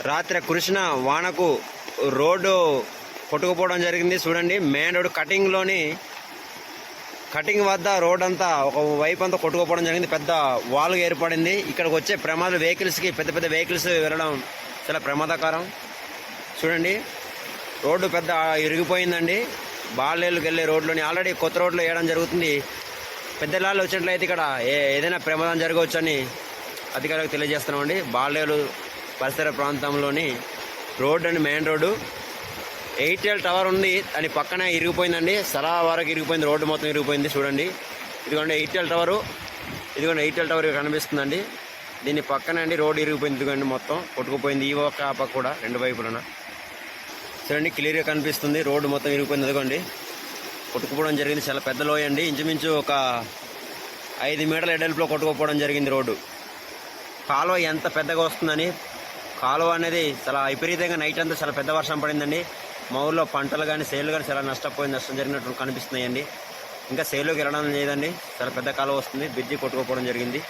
రాత్రి కురిసిన వానకు రోడ్డు కొట్టుకుపోవడం జరిగింది. చూడండి, మెయిన్ రోడ్ కటింగ్ వద్ద రోడ్ అంతా ఒక వైపు అంతా కొట్టుకుపోవడం జరిగింది. పెద్ద వాల్ ఏర్పడింది. ఇక్కడికి వచ్చే ప్రమాదాలు వెహికల్స్కి పెద్ద వెహికల్స్ వెళ్ళడం చాలా ప్రమాదకరం. చూడండి, రోడ్డు పెద్ద ఇరిగిపోయిందండి. బాలేళ్ళకి వెళ్ళే రోడ్లోని ఆల్రెడీ కొత్త రోడ్లు వేయడం జరుగుతుంది. పెద్ద లారీలు వచ్చినట్లయితే ఇక్కడ ఏదైనా ప్రమాదం జరగవచ్చు అని అధికారులకు తెలియజేస్తున్నామండి. బాలేరు పరిసర ప్రాంతంలోని రోడ్డు అండి, మెయిన్ రోడ్డు. ఎయిర్టెల్ టవర్ ఉంది, దాని పక్కనే ఇరిగిపోయిందండి. సలా వరకు ఇరిగిపోయింది, రోడ్డు మొత్తం ఇరిగిపోయింది. చూడండి, ఇదిగోండి ఎయిర్టెల్ టవర్ కనిపిస్తుందండి. దీని పక్కనే అండి రోడ్డు ఇరిగిపోయింది. ఇదిగోండి మొత్తం కొట్టుకుపోయింది, ఈ ఒక్క పక్క కూడా రెండు వైపులన. చూడండి, క్లియర్గా కనిపిస్తుంది, రోడ్డు మొత్తం ఇరిగిపోయింది. అదిగోండి కొట్టుకుపోవడం జరిగింది. చాలా పెద్ద లోయ అండి, ఇంచుమించు ఒక 5 మీటర్ల ఎడల్పులో కొట్టుకుపోవడం జరిగింది రోడ్డు. కాలువ ఎంత పెద్దగా వస్తుందని, కాలువ అనేది చాలా విపరీతంగా నైట్ అంతా చాలా పెద్ద వర్షం పడిందండి. మా ఊళ్ళో పంటలు కానీ సేలు కానీ చాలా నష్టం జరిగినట్టు కనిపిస్తున్నాయండి. ఇంకా సేలుకి వెళ్ళడం లేదండి, చాలా పెద్ద కాలువ వస్తుంది. బ్రిడ్జి కొట్టుకుపోవడం జరిగింది.